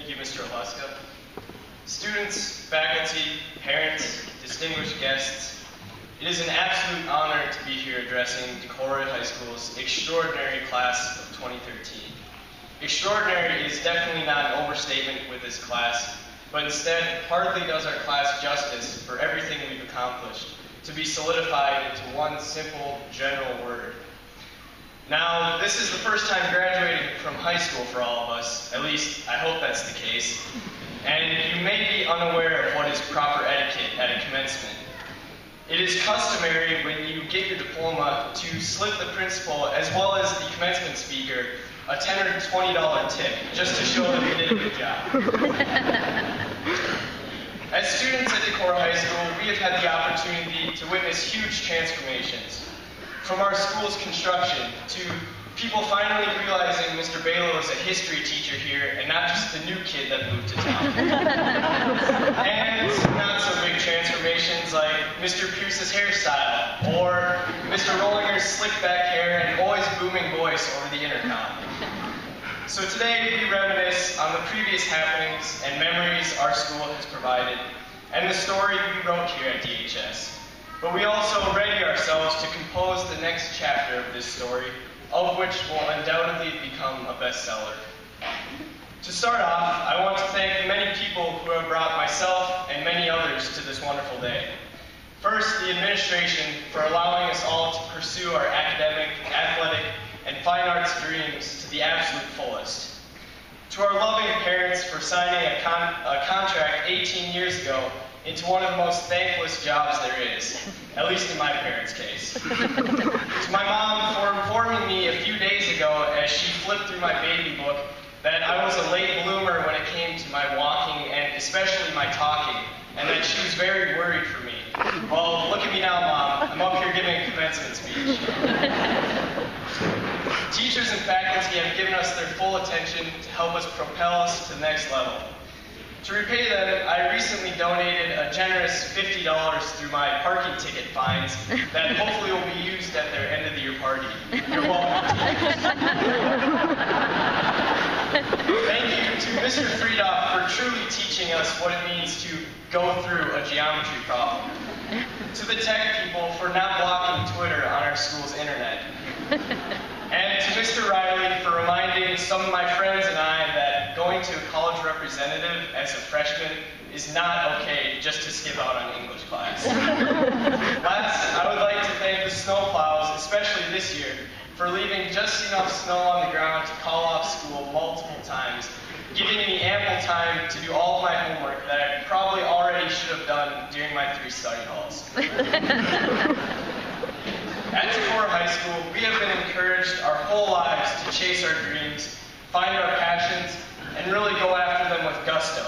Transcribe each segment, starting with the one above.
Thank you, Mr. Alaska. Students, faculty, parents, distinguished guests, it is an absolute honor to be here addressing Decorah High School's extraordinary class of 2013. Extraordinary is definitely not an overstatement with this class, but instead hardly does our class justice for everything we've accomplished to be solidified into one simple, general word. Now, this is the first time graduating from high school for all of us, at least I hope that's the case, and you may be unaware of what is proper etiquette at a commencement. It is customary when you get your diploma to slip the principal as well as the commencement speaker a $10 or $20 tip just to show that we did a good job. As students at Decorah High School, we have had the opportunity to witness huge transformations. From our school's construction to people finally realizing Mr. Balo is a history teacher here and not just the new kid that moved to town. And not so big transformations like Mr. Pierce's hairstyle or Mr. Rollinger's slick back hair and always booming voice over the intercom. So today we reminisce on the previous happenings and memories our school has provided and the story we wrote here at DHS. But we also ready ourselves to compose the next chapter of this story, of which will undoubtedly become a bestseller. To start off, I want to thank the many people who have brought myself and many others to this wonderful day. First, the administration for allowing us all to pursue our academic, athletic, and fine arts dreams to the absolute fullest. To our loving parents for signing a contract 18 years ago into one of the most thankless jobs there is, at least in my parents' case. To my mom for informing me a few days ago as she flipped through my baby book that I was a late bloomer when it came to my walking and especially my talking, and that she was very worried for me. Well, look at me now, Mom. I'm up here giving a commencement speech. Teachers and faculty have given us their full attention to help us propel us to the next level. To repay them, I recently donated a generous $50 through my parking ticket fines that hopefully will be used at their end of the year party. You're welcome. Thank you to Mr. Friedoff for truly teaching us what it means to go through a geometry problem. To the tech people for not blocking Twitter on our school's internet. And to Mr. Riley for reminding some of my friends and I that going to a college representative as a freshman is not okay just to skip out on English class. Last, I would like to thank the snowplows, especially this year, for leaving just enough snow on the ground to call off school multiple times, giving me ample time to do all of my homework that I probably already should have done during my 3 study halls. At Decorah High School, we have been encouraged our whole lives to chase our dreams, find our passions, and really go after them with gusto.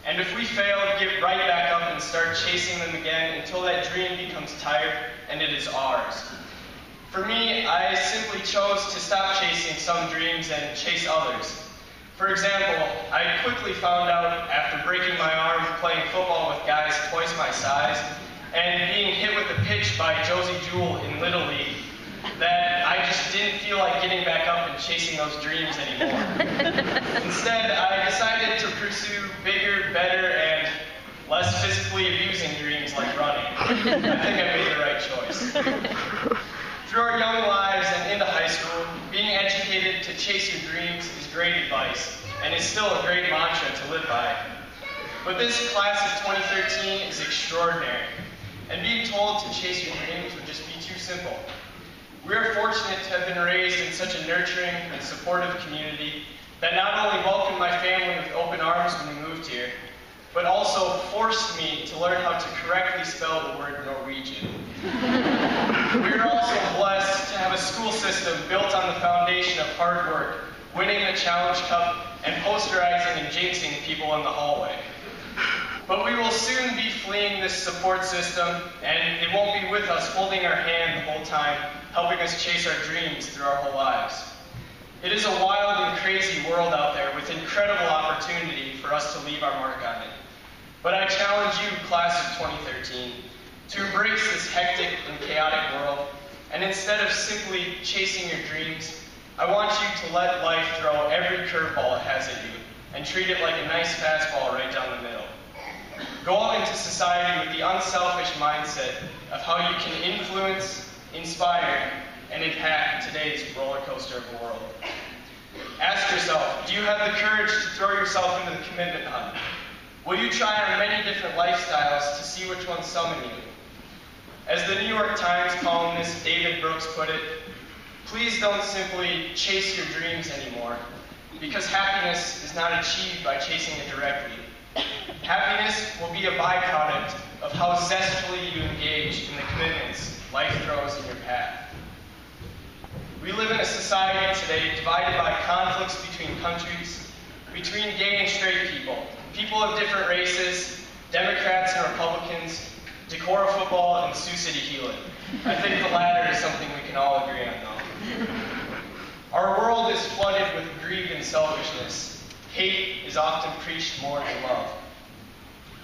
And if we fail, get right back up and start chasing them again until that dream becomes tired and it is ours. For me, I simply chose to stop chasing some dreams and chase others. For example, I quickly found out after breaking my arm playing football with guys twice my size and being hit with a pitch by Josie Jewell in Little League that I just didn't feel like getting back up and chasing those dreams anymore. Instead, I decided to pursue bigger, better, and less physically abusing dreams like running. I think I made the right choice. Through our young lives and into high school, being educated to chase your dreams is great advice, and is still a great mantra to live by. But this class of 2013 is extraordinary, and being told to chase your dreams would just be too simple. We are fortunate to have been raised in such a nurturing and supportive community that not only welcomed my family with open arms when we moved here, but also forced me to learn how to correctly spell the word Norwegian. We are also blessed to have a school system built on the foundation of hard work, winning the Challenge Cup, and posterizing and jinxing people in the hallway. But we will soon be fleeing this support system, and it won't be with us holding our hand the whole time, helping us chase our dreams through our whole lives. It is a wild and crazy world out there with incredible opportunity for us to leave our mark on it. But I challenge you, class of 2013, to embrace this hectic and chaotic world, and instead of simply chasing your dreams, I want you to let life throw every curveball it has at you, and treat it like a nice fastball right down the middle. Go out into society with the unselfish mindset of how you can influence, inspire, and impact today's roller coaster of a world. Ask yourself, do you have the courage to throw yourself into the commitment hunt? Will you try on many different lifestyles to see which ones summon you? As the New York Times columnist David Brooks put it, please don't simply chase your dreams anymore, because happiness is not achieved by chasing it directly. Happiness will be a byproduct of how zestfully you engage in the commitments life throws in your path. We live in a society today divided by conflicts between countries, between gay and straight people, people of different races, Democrats and Republicans, Decorah football and Sioux City healing. I think the latter is something we can all agree on, though. Our world is flooded with greed and selfishness. Hate is often preached more than love.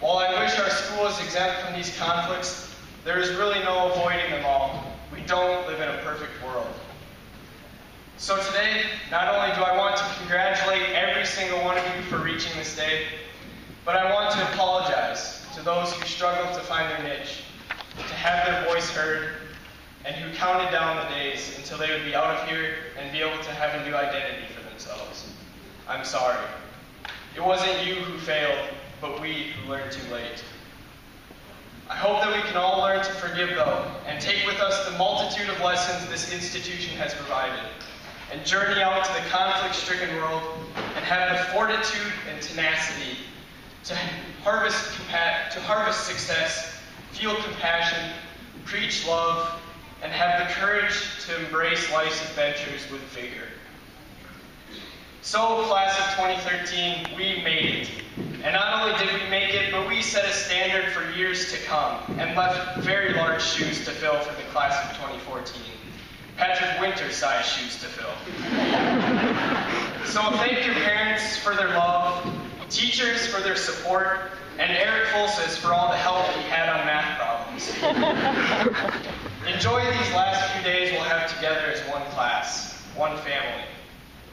While I wish our school is exempt from these conflicts, there is really no avoiding them all. We don't live in a perfect world. So today, not only do I want to congratulate every single one of you for reaching this day, but I want to apologize to those who struggled to find their niche, to have their voice heard, and who counted down the days until they would be out of here and be able to have a new identity for themselves. I'm sorry. It wasn't you who failed, but we who learned too late. I hope that we can all learn to forgive, though, and take with us the multitude of lessons this institution has provided, and journey out to the conflict-stricken world and have the fortitude and tenacity to harvest success, feel compassion, preach love, and have the courage to embrace life's adventures with vigor. So, class of 2013, we made it. And not only did we make it, but we set a standard for years to come and left very large shoes to fill for the class of 2014. Patrick Winter-sized shoes to fill. So thank your parents for their love, teachers for their support, and Eric Fulsis for all the help he had on math problems. Enjoy these last few days we'll have together as one class, one family.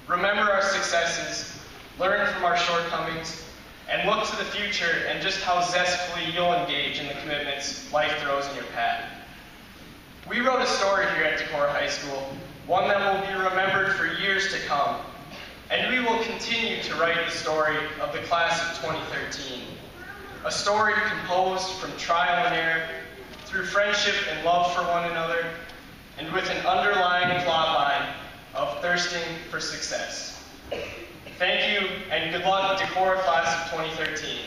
Remember our successes, learn from our shortcomings, and look to the future and just how zestfully you'll engage in the commitments life throws in your path. We wrote a story here at Decorah High School, one that will be remembered for years to come, and we will continue to write the story of the class of 2013, a story composed from trial and error, through friendship and love for one another, and with an underlying plot line of thirsting for success. Thank you, and good luck, Decorah class of 2013.